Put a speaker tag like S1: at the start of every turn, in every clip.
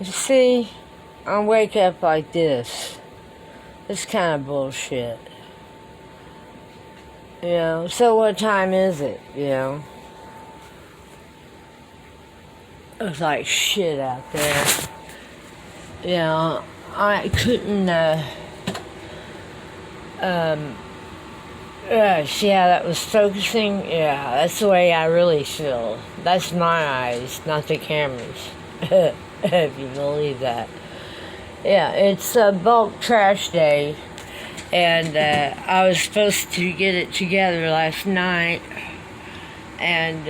S1: You see, I wake up like this. It's kind of bullshit. So what time is it, It's like shit out there. I couldn't, see how that was focusing? Yeah, that's the way I really feel. That's my eyes, not the camera's. If you believe that. Yeah, it's bulk trash day, and I was supposed to get it together last night, and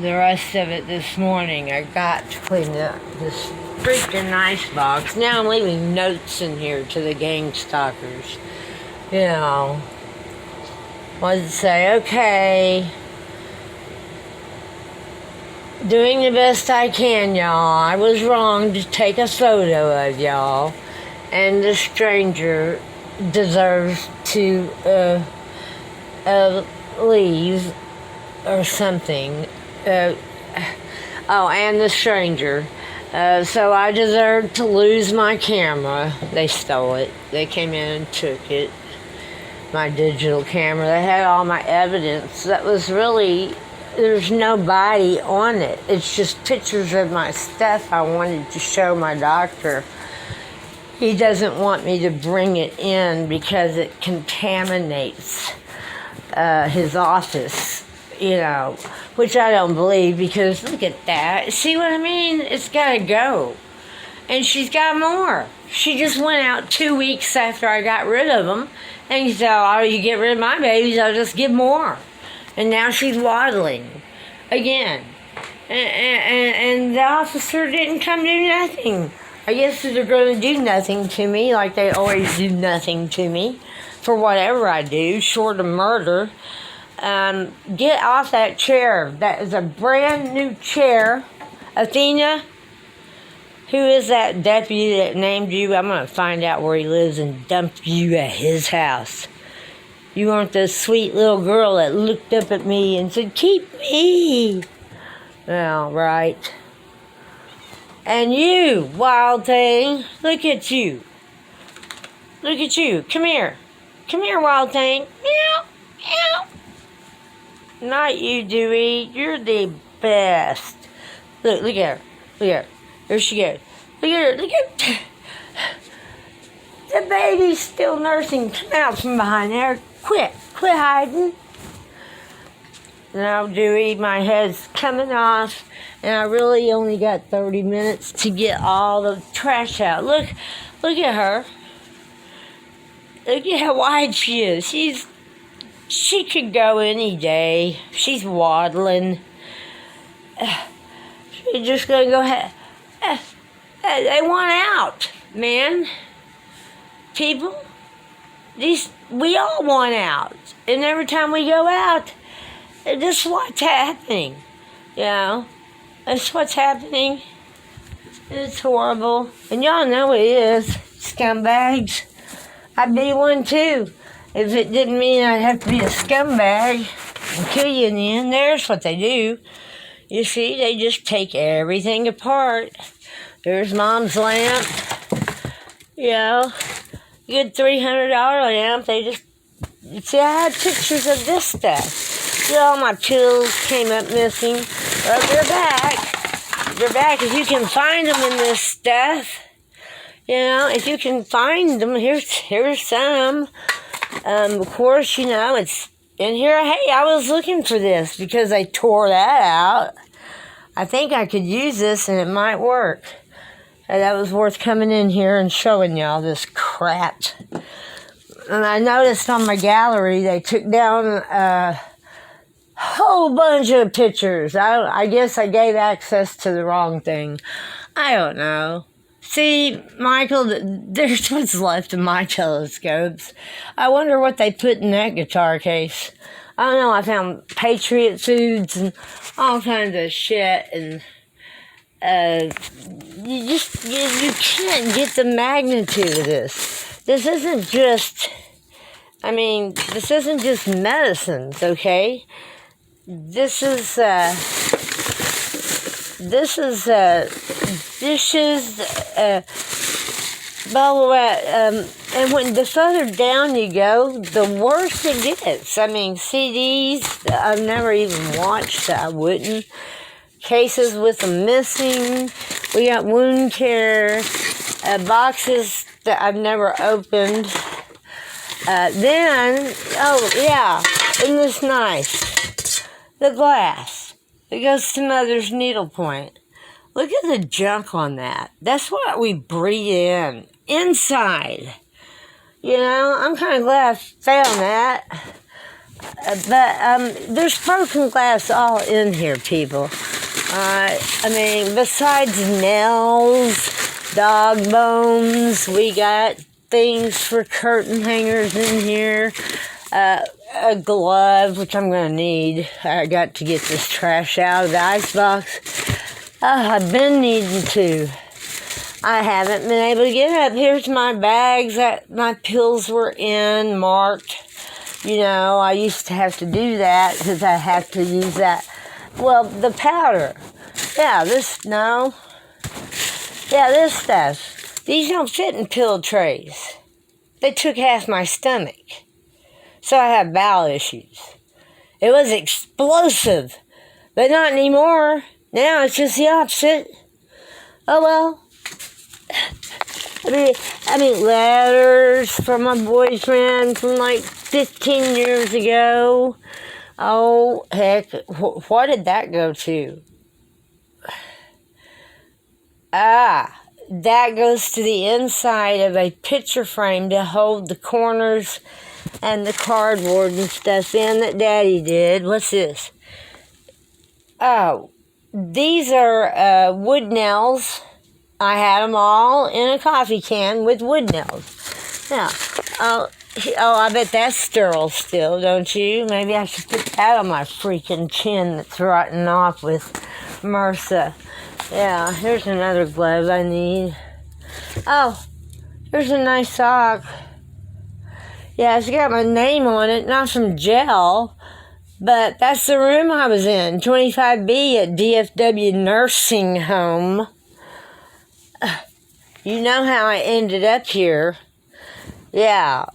S1: the rest of it this morning. I got to clean up this freaking icebox. Now I'm leaving notes in here to the gang stalkers. What to say? Okay. Doing the best I can, y'all. I was wrong to take a photo of y'all. And the stranger deserves to leave or something. And the stranger. So I deserve to lose my camera. They stole it. They came in and took it. My digital camera. They had all my evidence. That was really... There's nobody on it. It's just pictures of my stuff I wanted to show my doctor. He doesn't want me to bring it in because it contaminates his office, which I don't believe because look at that. See what I mean? It's got to go. And she's got more. She just went out 2 weeks after I got rid of them. And he said, oh, you get rid of my babies, I'll just give more. And now she's waddling again. And the officer didn't come do nothing. I guess they're going to do nothing to me like they always do nothing to me for whatever I do, short of murder. Get off that chair. That is a brand new chair. Athena, who is that deputy that named you? I'm going to find out where he lives and dump you at his house. You weren't the sweet little girl that looked up at me and said, keep me. Well, right. And you, wild thing, look at you. Look at you. Come here. Come here, wild thing. Meow, meow. Not you, Dewey. You're the best. Look at her. Look at her. There she goes. Look at her. Look at her. The baby's still nursing. Come out from behind there. Quit hiding. Now, Dewey, my head's coming off, and I really only got 30 minutes to get all the trash out. Look at her. Look at how wide she is. She could go any day. She's waddling. She's just gonna go ahead. They want out, man. People. We all want out. And every time we go out, this is what's happening. That's what's happening. It's horrible. And y'all know it is. Scumbags. I'd be one too. If it didn't mean I'd have to be a scumbag and kill you in the end. There's what they do. You see, they just take everything apart. There's Mom's lamp. Good $300 lamp. They just... See, I had pictures of this stuff. See, all my pills came up missing. Well, they're back. They're back. If you can find them in this stuff. If you can find them, here's some. Of course, it's in here. Hey, I was looking for this because I tore that out. I think I could use this and it might work. That was worth coming in here and showing y'all this crap. And I noticed on my gallery they took down a whole bunch of pictures. I guess I gave access to the wrong thing. I don't know. See, Michael, there's what's left of my telescopes. I wonder what they put in that guitar case. I don't know. I found Patriot foods and all kinds of shit and... you can't get the magnitude of this. This isn't just medicines, okay? This is, This is dishes, blah, blah, blah. And when the further down you go, the worse it gets. I mean, CDs I've never even watched that I wouldn't. Cases with them missing. We got wound care. Boxes that I've never opened. Then, oh yeah, isn't this nice? The glass. It goes to Mother's needlepoint. Look at the junk on that. That's what we breathe in. Inside. You know, I'm kind of glad I found that. But there's broken glass all in here, people. I mean, besides nails, dog bones, we got things for curtain hangers in here. A glove, which I'm going to need. I got to get this trash out of the icebox. I've been needing to. I haven't been able to get up. Here's my bags that my pills were in, marked. You know, I used to have to do that because I have to use that. Well, the powder. Yeah, this stuff. These don't fit in pill trays. They took half my stomach. So I have bowel issues. It was explosive, but not anymore. Now it's just the opposite. Oh well. I mean, letters from my boyfriend from like 15 years ago. Oh, heck. What did that go to? That goes to the inside of a picture frame to hold the corners and the cardboard and stuff in that Daddy did. What's this? Oh, these are wood nails. I had them all in a coffee can with wood nails. Now, I bet that's sterile still, don't you? Maybe I should put that on my freaking chin that's rotting off with MRSA. Yeah, here's another glove I need. Oh, here's a nice sock. Yeah, it's got my name on it, not from gel, but that's the room I was in, 25B at DFW Nursing Home. You know how I ended up here. Yeah,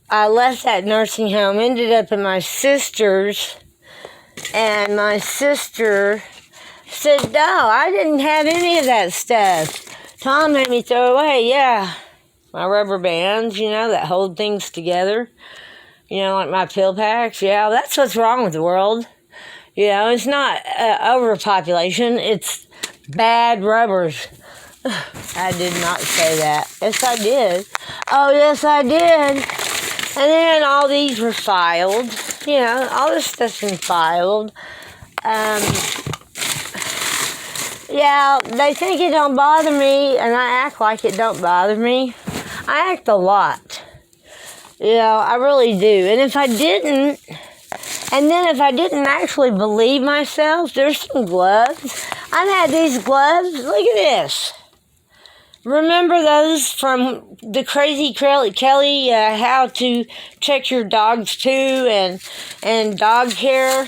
S1: I left that nursing home, ended up in my sister's, and my sister said, no, I didn't have any of that stuff. Tom made me throw away, yeah. My rubber bands, you know, that hold things together. You know, like my pill packs. Yeah, that's what's wrong with the world. You know, it's not overpopulation. It's bad rubbers. I did not say that. Yes, I did. Oh, yes, I did. And then all these were filed. You know, all this stuff's been filed. Yeah, they think it don't bother me, and I act like it don't bother me. I act a lot. You know, I really do. And if I didn't actually believe myself, there's some gloves. I've had these gloves. Look at this. Remember those from the Crazy Kelly, how to check your dog's poo and dog care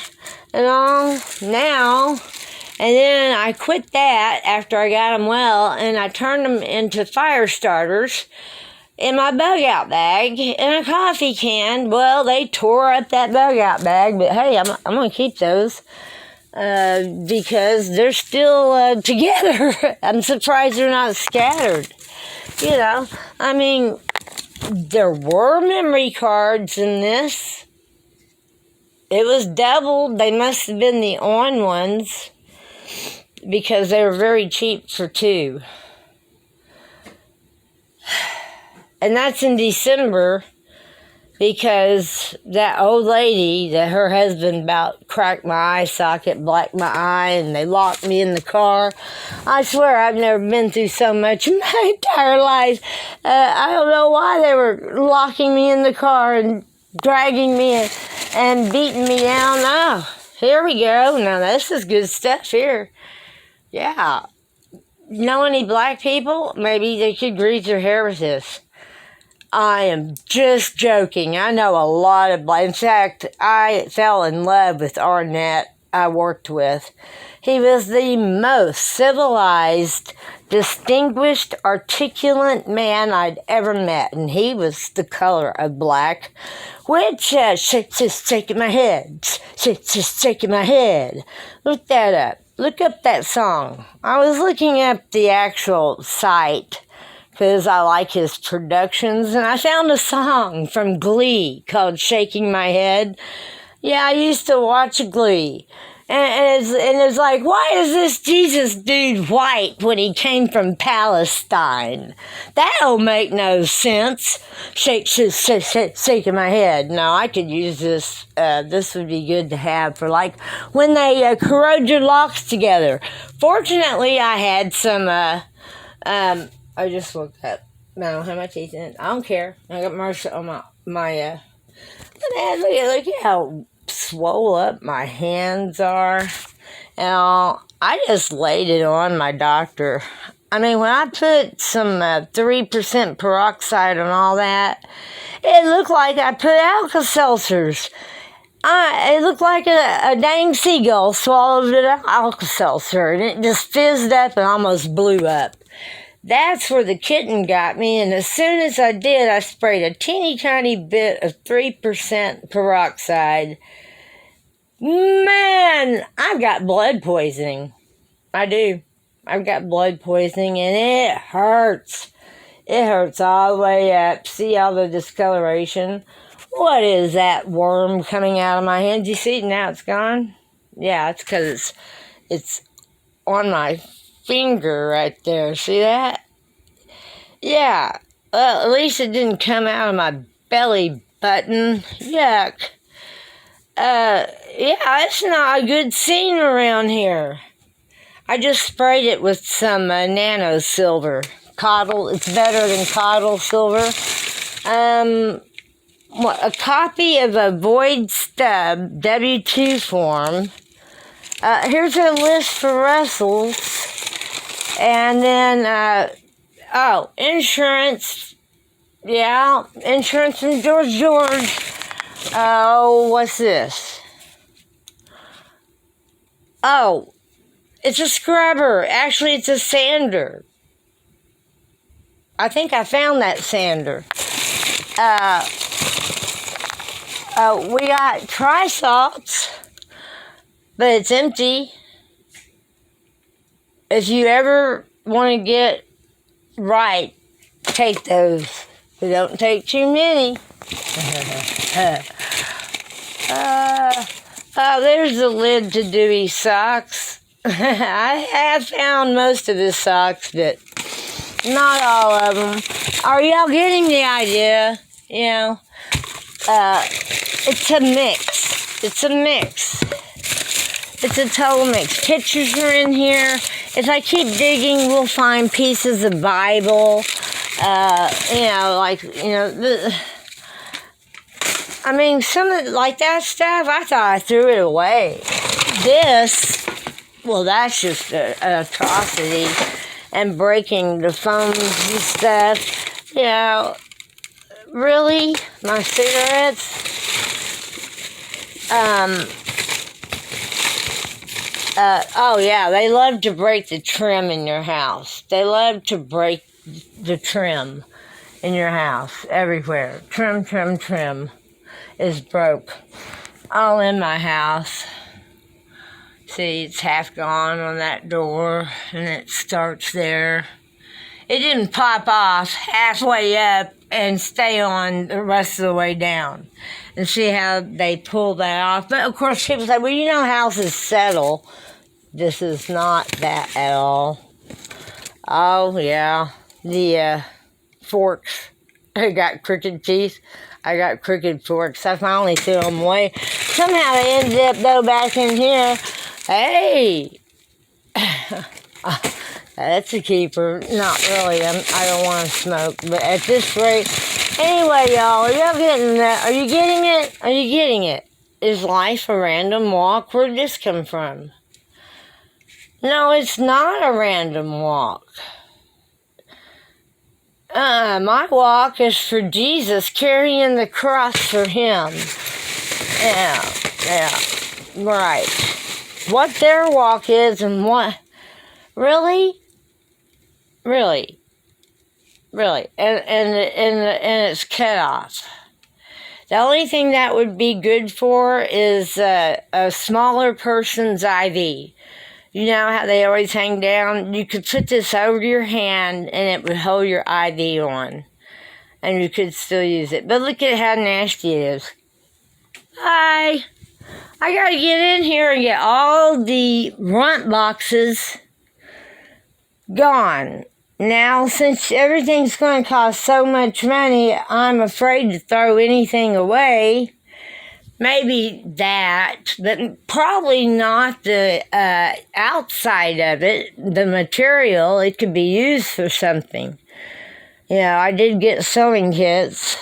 S1: and all? Now, and then I quit that after I got them well, and I turned them into fire starters in my bug-out bag in a coffee can. Well, they tore up that bug-out bag, but hey, I'm going to keep those because they're still together. I'm surprised they're not scattered. You know, I mean, there were memory cards in this. It was doubled. They must have been the on ones because they were very cheap for two. And that's in December because that old lady, that her husband about cracked my eye socket, blacked my eye, and they locked me in the car. I swear I've never been through so much in my entire life. I don't know why they were locking me in the car and dragging me and beating me down. Oh, here we go. Now this is good stuff here. Yeah. Know any black people? Maybe they could grease their hair with this. I am just joking. I know a lot of black. In fact, I fell in love with Arnett I worked with. He was the most civilized, distinguished, articulate man I'd ever met, and he was the color of black, which shaking my head, shaking my head. Look that up. Look up that song. I was looking up the actual site because I like his productions, and I found a song from Glee called Shaking My Head. Yeah, I used to watch Glee. And it's like, why is this Jesus dude white when he came from Palestine? That don't make no sense. Shaking my head. No, I could use this. This would be good to have for like when they corrode your locks together. Fortunately, I had some. I just woke up. I don't have my teeth in it. I don't care. I got mercy on my. Look at how swole up my hands are, and all. I just laid it on my doctor. I mean, when I put some 3% peroxide on all that, it looked like I put Alka-Seltzers. It looked like a dang seagull swallowed an Alka-Seltzer, and it just fizzed up and almost blew up. That's where the kitten got me, and as soon as I did, I sprayed a teeny tiny bit of 3% peroxide. Man, I've got blood poisoning. I do. I've got blood poisoning, and it hurts. It hurts all the way up. See all the discoloration? What is that worm coming out of my hand? You see it now? It's gone? Yeah, it's because it's on my finger right there. See that? Yeah. Well, at least it didn't come out of my belly button. Yuck. Yeah, it's not a good scene around here. I just sprayed it with some nano silver. Cottle. It's better than cottle silver. A copy of a void stub W-2 form. Here's a list for Russells. And then, insurance. Yeah, insurance from George. Oh, what's this? Oh, it's a scrubber. Actually, it's a sander. I think I found that sander. We got Tri-Salts, but it's empty. If you ever want to get right, take those. But don't take too many. There's the lid to Dewey's socks. I have found most of his socks, but not all of them. Are y'all getting the idea? You know, it's a mix. It's a mix. It's a total mix. Pictures are in here. If I keep digging, we'll find pieces of Bible. Some of like that stuff, I thought I threw it away. This, well, that's just an atrocity. And breaking the phones and stuff. You know, really? My cigarettes? They love to break the trim in your house. They love to break the trim in your house, everywhere. Trim is broke. All in my house. See, it's half gone on that door, and it starts there. It didn't pop off halfway up and stay on the rest of the way down. And see how they pull that off. But, of course, people say, well, you know houses settle. This is not that at all. Oh, yeah. The forks. I got crooked teeth. I got crooked forks. I finally threw them away. Somehow they ended up, though, back in here. Hey! That's a keeper. Not really. I don't want to smoke. But at this rate... Anyway, y'all, are y'all getting that? Are you getting it? Are you getting it? Is life a random walk? Where'd this come from? No, it's not a random walk. My walk is for Jesus, carrying the cross for him. Yeah, right. what their walk is and what... Really? Really? Really? And it's cut off. The only thing that would be good for is a smaller person's IV. You know how they always hang down? You could put this over your hand and it would hold your IV on. And you could still use it. But look at how nasty it is. Hi. I gotta get in here and get all the runt boxes gone. Now, since everything's going to cost so much money, I'm afraid to throw anything away. Maybe that, but probably not the outside of it, the material. It could be used for something. You know, I did get sewing kits.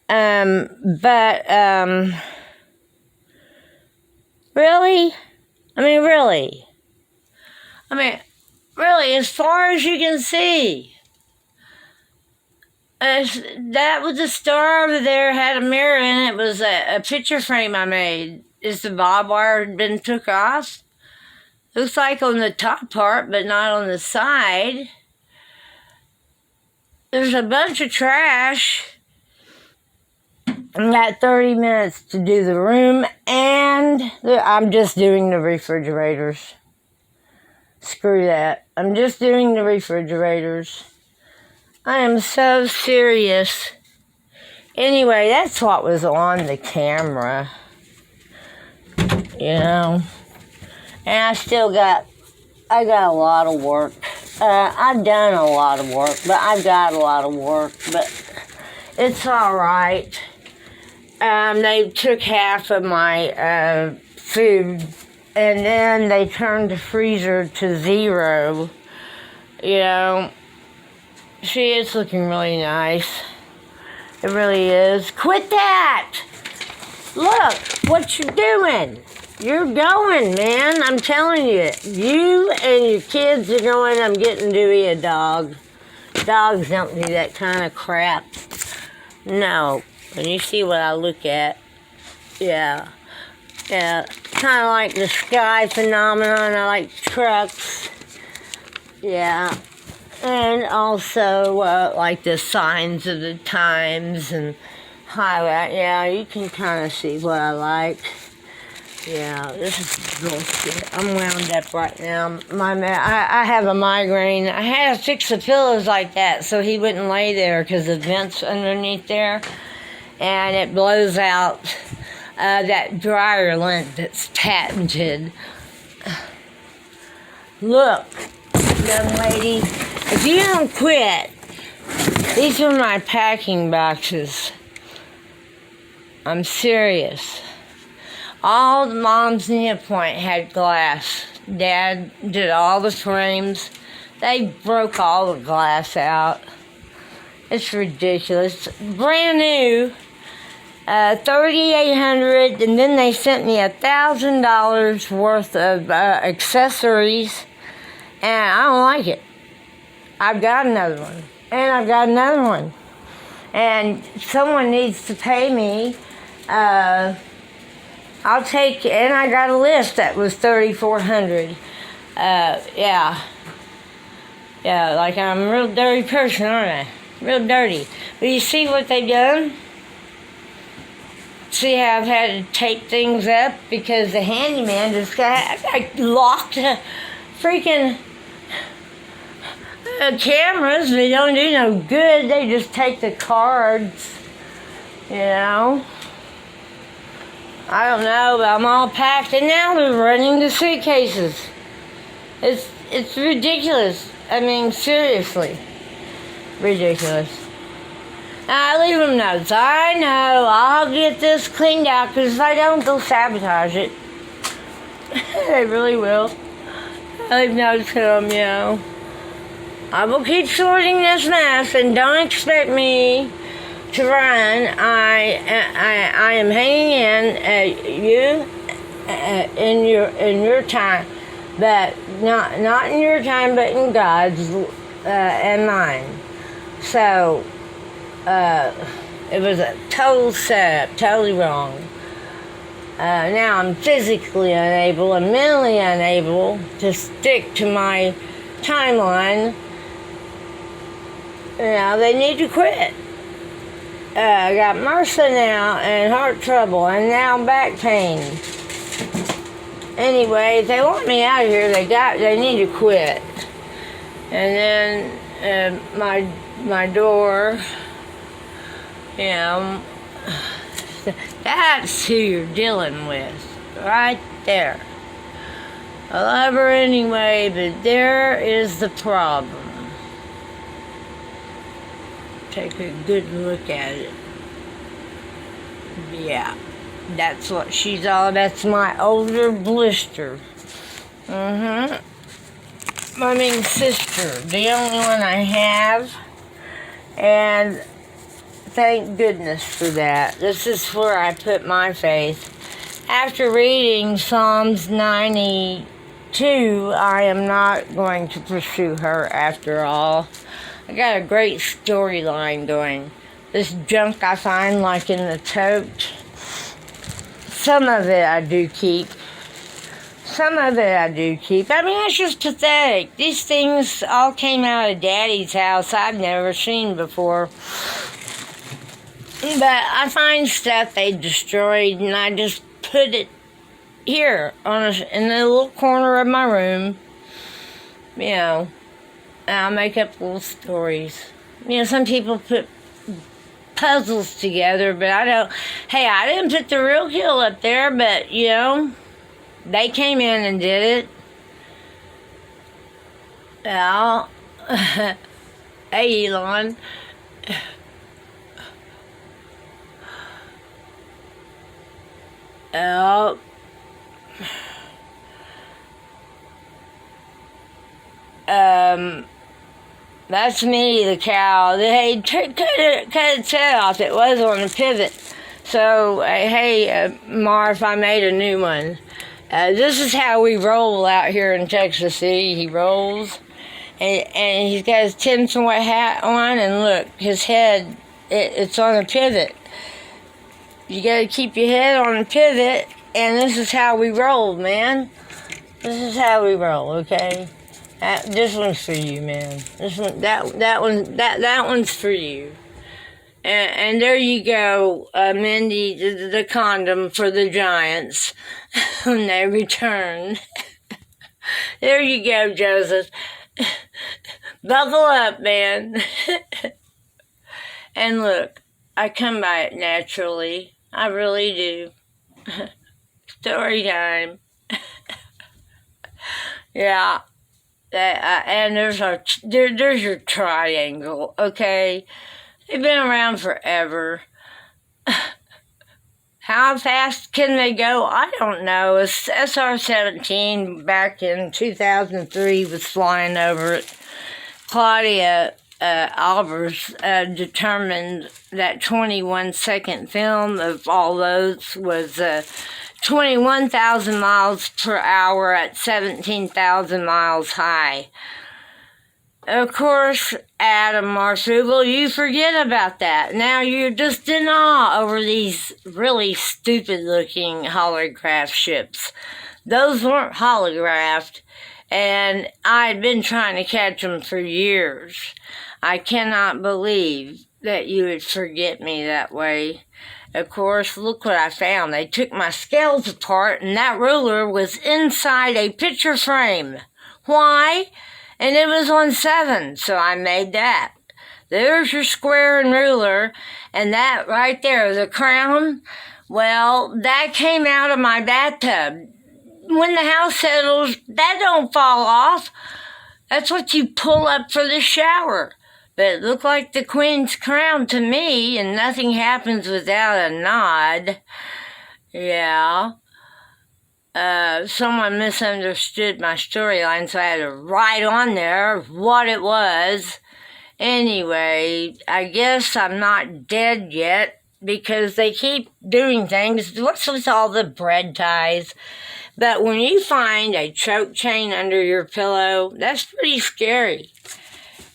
S1: But really? Really, as far as you can see. That was the star over there, had a mirror in it. It was a picture frame I made. Is the barbed wire been took off? Looks like on the top part, but not on the side. There's a bunch of trash. I got 30 minutes to do the room, and I'm just doing the refrigerators. Screw that. I'm just doing the refrigerators. I am so serious. Anyway, that's what was on the camera. You know. And I got a lot of work. I've done a lot of work, but I've got a lot of work, but it's all right. They took half of my food, and then they turned the freezer to 0. You know, she is looking really nice. It really is. Quit that! Look, what you're doing. You're going, man. I'm telling you. You and your kids are going. I'm getting Dewey a dog. Dogs don't do that kind of crap. No. When you see what I look at. Yeah. Yeah. Kind of like the sky phenomenon. I like trucks. Yeah. And also like the signs of the times and highway. Yeah, you can kind of see what I like. Yeah, this is bullshit. I'm wound up right now. I have a migraine. I had to fix the pillows like that so he wouldn't lay there because the vent's underneath there. And it blows out that dryer lint that's patented. Look, young lady, if you don't quit, these are my packing boxes. I'm serious. All the moms in the Point had glass. Dad did all the frames. They broke all the glass out. It's ridiculous. Brand new, $3,800, and then they sent me $1,000 worth of accessories, and I don't like it. I've got another one, and I've got another one, and someone needs to pay me. I'll take, and I got a list that was $3,400. Yeah, like I'm a real dirty person, aren't I? Real dirty. But you see what they've done? See how I've had to tape things up because the handyman just got locked freaking cameras. They don't do no good. They just take the cards, you know. I don't know, but I'm all packed, and now they're running the suitcases. It's ridiculous. I mean, seriously. Ridiculous. Now, I leave them notes. I know, I'll get this cleaned out, because if I don't, they'll sabotage it. They really will. I leave notes to them, you know. I will keep sorting this mess, and don't expect me to run. I am hanging in. In your time, but not in your time, but in God's and mine. So it was a total setup, totally wrong. Now I'm physically unable and mentally unable to stick to my timeline. They need to quit. I got MRSA now and heart trouble and now back pain. Anyway, if they want me out of here, they need to quit. And then my door, that's who you're dealing with, right there. I love her anyway, but there is the problem. Take a good look at it. Yeah, that's what she's all. That's my older blister. I mean, sister, the only one I have, and thank goodness for that. This is where I put my faith. After reading Psalms 92, I am not going to pursue her after all. I got a great storyline going. This junk I find, like in the tote, some of it I do keep. I mean, it's just pathetic. These things all came out of Daddy's house I've never seen before. But I find stuff they destroyed, and I just put it here in the little corner of my room. I'll make up little stories. Some people put puzzles together, but I don't. Hey, I didn't put the real kill up there, but, they came in and did it. Well, hey, Elon. Oh. That's me, the cow. Hey, cut its head off. It was on a pivot. So, hey, Marv, I made a new one. This is how we roll out here in Texas City. He rolls, and he's got his tinfoil hat on, and look, his head, it's on a pivot. You gotta keep your head on a pivot, and this is how we roll, man. This is how we roll, okay? This one's for you, man. This one, that one's for you. And there you go, Mindy, the condom for the Giants when they return. There you go, Joseph. Buckle up, man. And look, I come by it naturally. I really do. Story time. Yeah. And there's your triangle, okay? They've been around forever. How fast can they go? I don't know. SR-17 back in 2003 was flying over it. Claudia Albers determined that 21-second film of all those was 21,000 miles per hour at 17,000 miles high. Of course, Adam Marsugel, you forget about that. Now you're just in awe over these really stupid-looking holograph ships. Those weren't holographed, and I'd been trying to catch them for years. I cannot believe that you would forget me that way. Of course, look what I found. They took my scales apart, and that ruler was inside a picture frame. Why? And it was on 7, so I made that. There's your square and ruler, and that right there, the crown, well, that came out of my bathtub. When the house settles, that don't fall off. That's what you pull up for the shower. But it looked like the queen's crown to me, and nothing happens without a nod. Yeah. Someone misunderstood my storyline, so I had to write on there what it was. Anyway, I guess I'm not dead yet because they keep doing things. What's with all the bread ties? But when you find a choke chain under your pillow, that's pretty scary.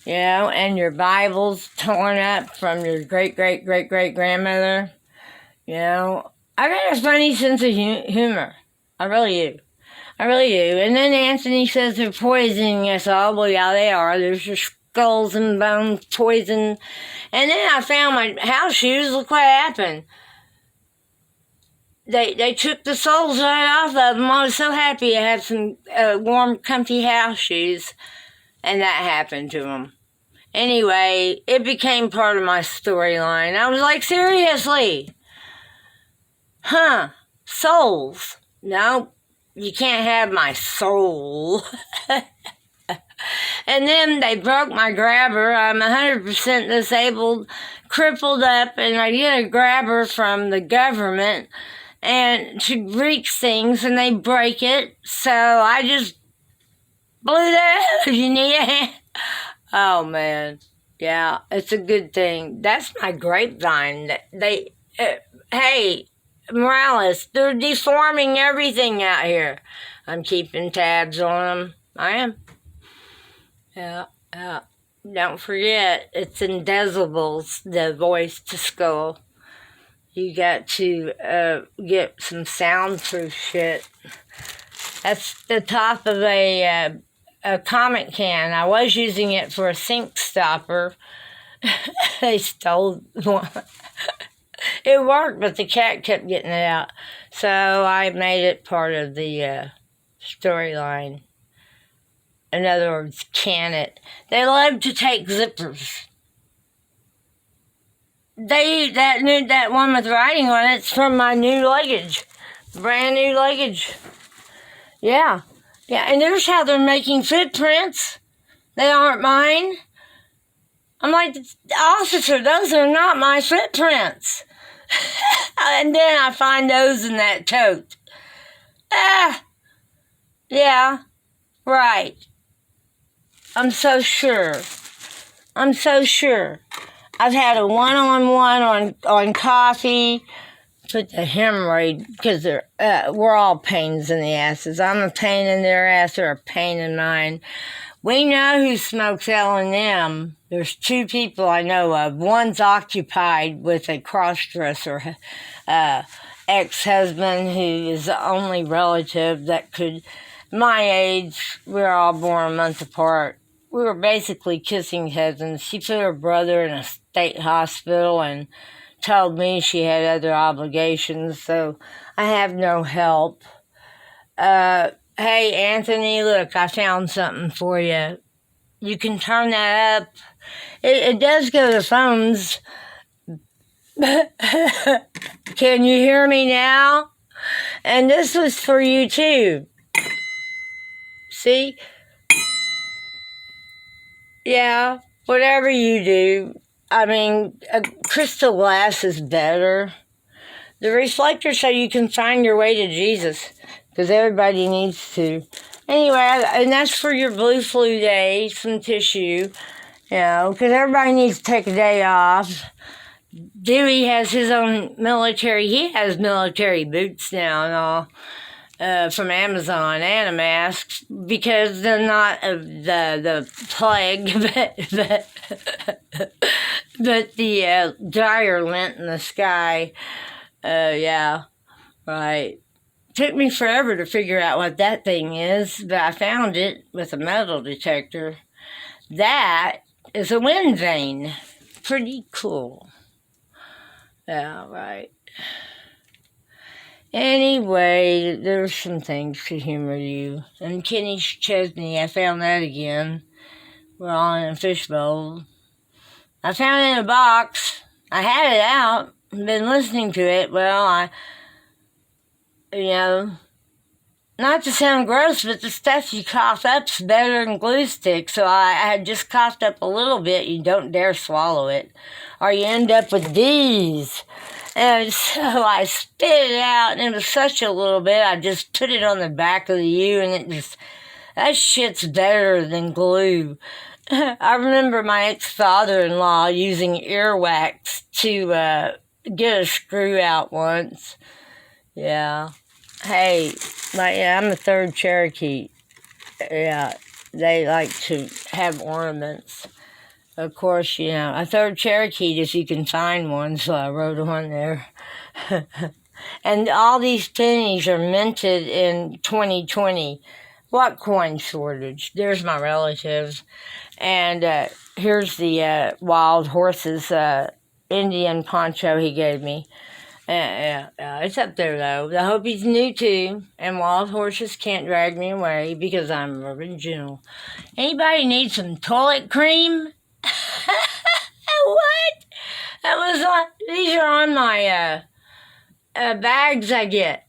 S1: And your Bible's torn up from your great-great-great-great-grandmother. I got a funny sense of humor. I really do. I really do. And then Anthony says they're poisoning us all. Well, yeah, they are. There's your skulls and bones poison. And then I found my house shoes. Look what happened. They took the soles right off of them. I was so happy I had some warm, comfy house shoes. And that happened to them. Anyway, it became part of my storyline. I was like, seriously? Huh? Souls? No, you can't have my soul. And then they broke my grabber. I'm 100% disabled, crippled up, and I get a grabber from the government and to reach things, and they break it. So I just blew that out. You need a hand? Oh, man. Yeah, it's a good thing. That's my grapevine. Hey, Morales, they're deforming everything out here. I'm keeping tabs on them. I am. Yeah. Don't forget, it's in decibels, the voice to skull. You got to get some soundproof shit. That's the top of a comic can. I was using it for a sink stopper. They stole one. It worked, but the cat kept getting it out. So I made it part of the storyline. In other words, can it. They love to take zippers. That one with writing on it's from my new luggage. Brand new luggage. Yeah, and there's how they're making footprints. They aren't mine. I'm like, officer, those are not my footprints. And then I find those in that tote. Yeah, right. I'm so sure. I've had a one-on-one on coffee. Put the hemorrhoid, because we're all pains in the asses. I'm a pain in their ass, they're a pain in mine. We know who smokes L&M. There's 2 people I know of. One's occupied with a cross-dresser ex-husband who is the only relative that could, my age, we were all born a month apart. We were basically kissing cousins. She put her brother in a state hospital and told me she had other obligations, so I have no help. Hey, Anthony, look, I found something for you. You can turn that up. It does go to phones. Can you hear me now? And this was for you, too. See? Yeah, whatever you do. I mean, crystal glass is better. The reflector so you can find your way to Jesus, because everybody needs to. Anyway, and that's for your blue flu day, some tissue, because everybody needs to take a day off. Dewey has his own military, he has military boots now and all. From Amazon and a mask, because they're not the plague, but the dire lint in the sky. Yeah, right. Took me forever to figure out what that thing is, but I found it with a metal detector. That is a wind vane. Pretty cool. Yeah, right. Anyway, there's some things to humor you. And Kenny Chesney, I found that again. We're all in a fishbowl. I found it in a box. I had it out. Been listening to it. Well, not to sound gross, but the stuff you cough up's better than glue stick. So I had just coughed up a little bit. You don't dare swallow it, or you end up with these. And so I spit it out, and it was such a little bit, I just put it on the back of the U, and that shit's better than glue. I remember my ex-father-in-law using earwax to get a screw out once. Yeah. Hey, I'm a third Cherokee. Yeah, they like to have ornaments. Of course, a third Cherokee if you can find one, so I wrote on there. And all these pennies are minted in 2020. What coin shortage? There's my relatives. And here's the wild horses Indian poncho he gave me. It's up there though. I hope he's new too. And wild horses can't drag me away because I'm original. Anybody need some toilet cream? What? That was on. These are on my bags I get.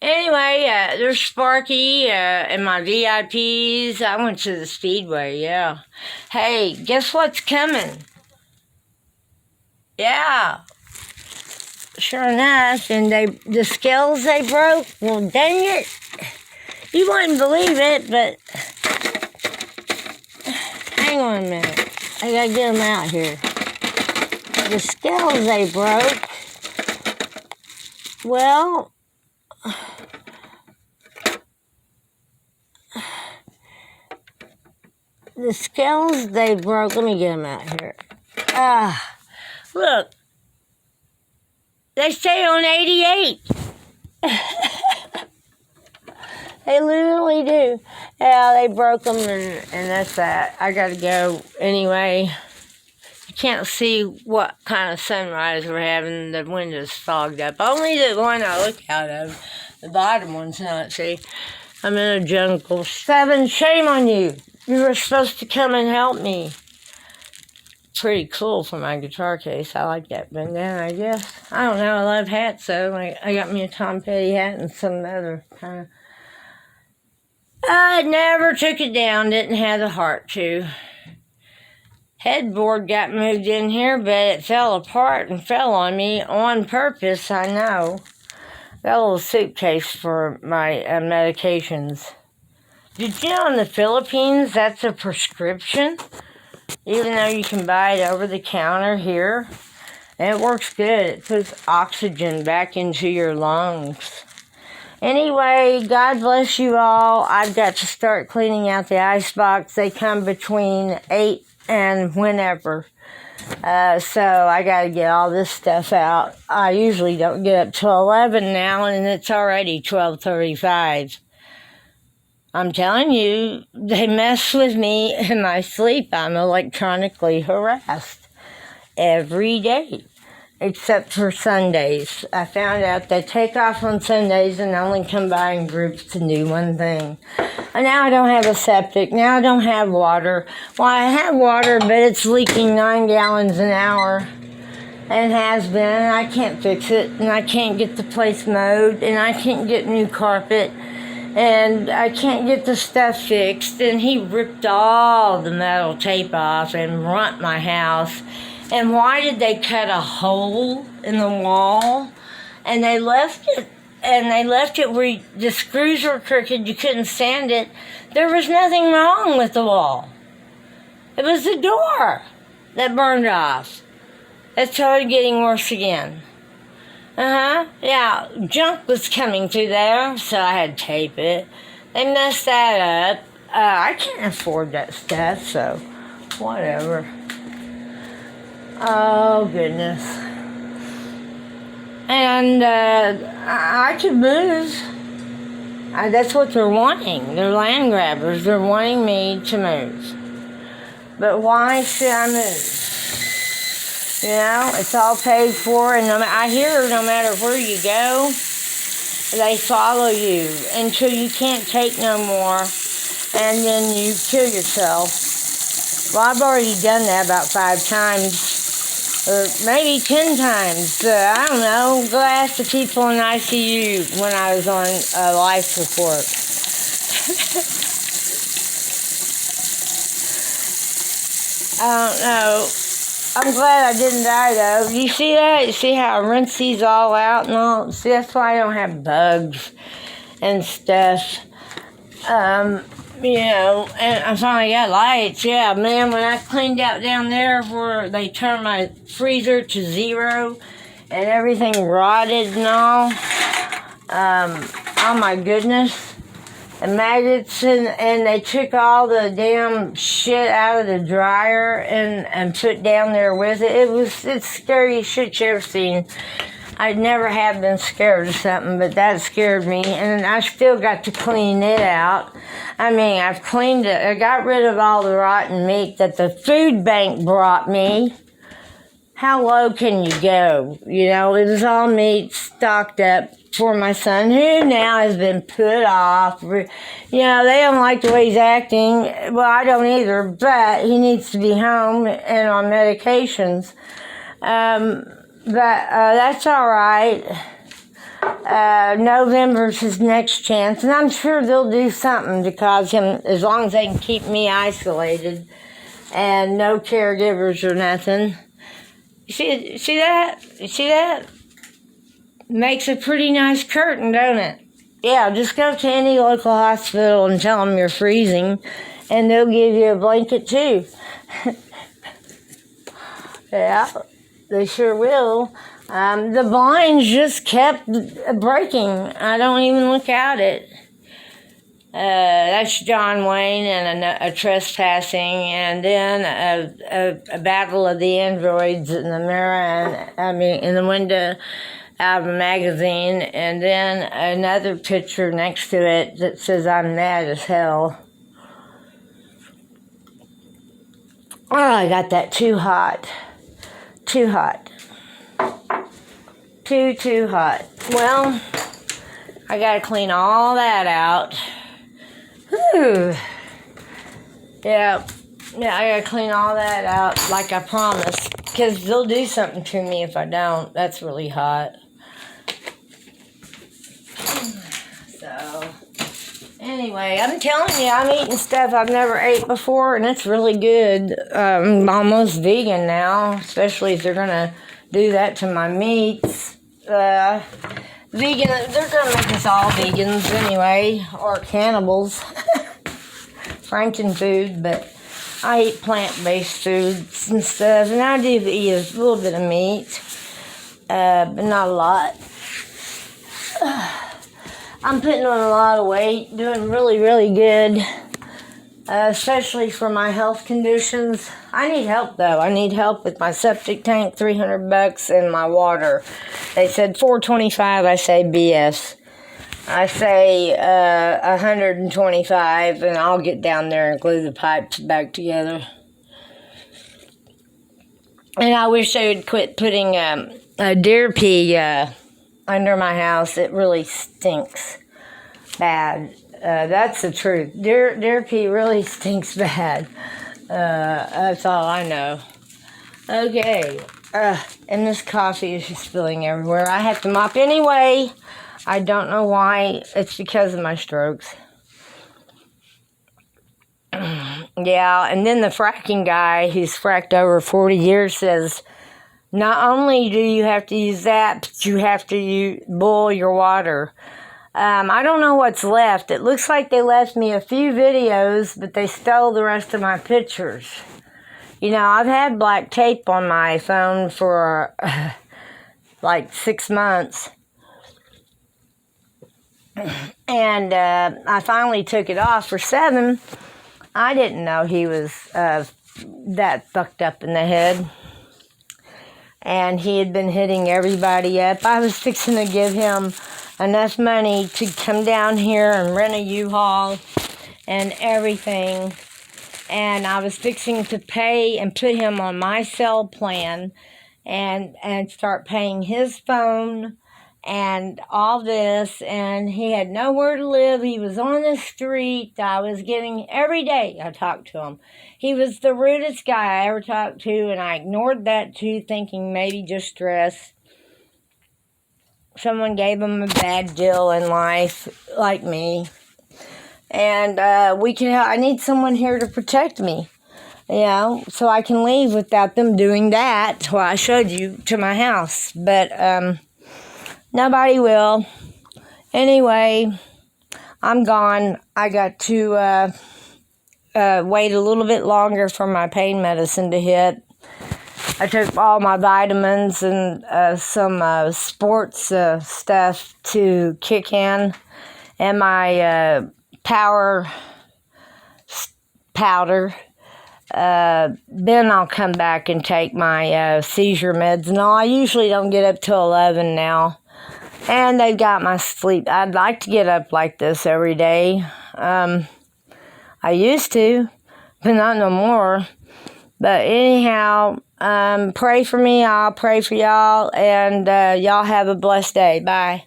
S1: Anyway, there's Sparky and my VIPs. I went to the Speedway. Yeah. Hey, guess what's coming? Yeah. Sure enough, and the scales they broke, well, dang it. You wouldn't believe it, but hang on a minute. I gotta get them out here. The scales they broke, well, the scales they broke, let me get them out here. Look. They stay on 88. They literally do. Yeah, they broke them, and that's that. I gotta go anyway. You can't see what kind of sunrise we're having. The window's fogged up. Only the one I look out of. The bottom one's not. See, I'm in a jungle. 7, shame on you. You were supposed to come and help me. Pretty cool for my guitar case. I like that bandana, I guess. I don't know. I love hats, though. I got me a Tom Petty hat and some other kind of... I never took it down. Didn't have the heart to. Headboard got moved in here, but it fell apart and fell on me on purpose, I know. Got a little suitcase for my medications. Did you know in the Philippines that's a prescription? Even though you can buy it over the counter here. And it works good. It puts oxygen back into your lungs. Anyway, God bless you all. I've got to start cleaning out the icebox. They come between 8 and whenever. So I got to get all this stuff out. I usually don't get up till 11 now, and it's already 12:35. I'm telling you, they mess with me in my sleep. I'm electronically harassed every day, except for Sundays. I found out they take off on Sundays and only come by in groups to do one thing. And now I don't have a septic. Now I don't have water. Well, I have water, but it's leaking 9 gallons an hour. And has been. And I can't fix it. And I can't get the place mowed. And I can't get new carpet. And I can't get the stuff fixed. And he ripped all the metal tape off and ruined my house. And why did they cut a hole in the wall? And they left it. And they left it where the screws were crooked. You couldn't stand it. There was nothing wrong with the wall. It was the door that burned off. It started getting worse again. Yeah, junk was coming through there, so I had to tape it. They messed that up. I can't afford that stuff, so whatever. Oh, goodness. And I could move. That's what they're wanting. They're land grabbers. They're wanting me to move. But why should I move? You know, it's all paid for, and I hear no matter where you go, they follow you until you can't take no more, and then you kill yourself. Well, I've already done that about 5 times, or maybe 10 times. I don't know. Go ask the people in ICU when I was on life support. I don't know. I'm glad I didn't die, though. You see that? You see how I rinse these all out and all? See, that's why I don't have bugs and stuff. You know, and I finally got lights. Yeah, man, when I cleaned out down there where they turned my freezer to 0 and everything rotted and all, oh my goodness. And maggots, and they took all the damn shit out of the dryer and put down there with it. It's scary shit you ever seen. I never have been scared of something, but that scared me, and I still got to clean it out. I mean, I've cleaned it. I got rid of all the rotten meat that the food bank brought me. How low can you go? You know, it was all meat stocked up for my son, who now has been put off. You know, they don't like the way he's acting. Well, I don't either, but he needs to be home and on medications. But that's all right. November's his next chance, and I'm sure they'll do something to cause him, as long as they can keep me isolated and no caregivers or nothing. See that? You see that? Makes a pretty nice curtain, don't it? Yeah, just go to any local hospital and tell them you're freezing, and they'll give you a blanket too. Yeah, they sure will. The blinds just kept breaking. I don't even look at it. That's John Wayne and a trespassing, and then a battle of the androids in the mirror, and in the window out of a magazine, and then another picture next to it that says I'm mad as hell. Oh, I got that too hot. Too hot. Too hot. Well, I gotta clean all that out. Whew. Yeah, I gotta clean all that out like I promised, because they'll do something to me if I don't. That's really hot. So, anyway, I'm telling you, I'm eating stuff I've never ate before, and it's really good. I'm almost vegan now, especially if they're gonna do that to my meats. Vegan, they're gonna make us all vegans anyway, or cannibals. Frankenfood, but I eat plant-based foods and stuff, and I do eat a little bit of meat, but not a lot. I'm putting on a lot of weight, doing really, really good, especially for my health conditions. I need help, though. I need help with my septic tank, $300, and my water. They said $425. I say BS. I say 125, and I'll get down there and glue the pipes back together. And I wish they would quit putting a deer pee under my house. It really stinks bad. That's the truth. Deer pee really stinks bad. That's all I know. Okay. And this coffee is just spilling everywhere. I have to mop anyway. I don't know why. It's because of my strokes. Yeah, and then the fracking guy who's fracked over 40 years says, not only do you have to use that, but you have to boil your water. I don't know what's left. It looks like they left me a few videos, but they stole the rest of my pictures. You know, I've had black tape on my phone for like 6 months. And I finally took it off for 7. I didn't know he was that fucked up in the head. And he had been hitting everybody up. I was fixing to give him enough money to come down here and rent a U-Haul and everything. And I was fixing to pay and put him on my cell plan and start paying his phone and all this, and he had nowhere to live. He was on the street. I was getting, every day I talked to him. He was the rudest guy I ever talked to, and I ignored that too, thinking maybe just stress. Someone gave him a bad deal in life, like me. And I need someone here to protect me, you know, so I can leave without them doing that. Well, I showed you to my house, but nobody will. Anyway, I'm gone. I got to wait a little bit longer for my pain medicine to hit. I took all my vitamins and some sports stuff to kick in, and my power powder Then I'll come back and take my seizure meds and all. I usually don't get up till 11 now. And they've got my sleep. I'd like to get up like this every day. I used to, but not no more. But anyhow, pray for me. I'll pray for y'all. And y'all have a blessed day. Bye.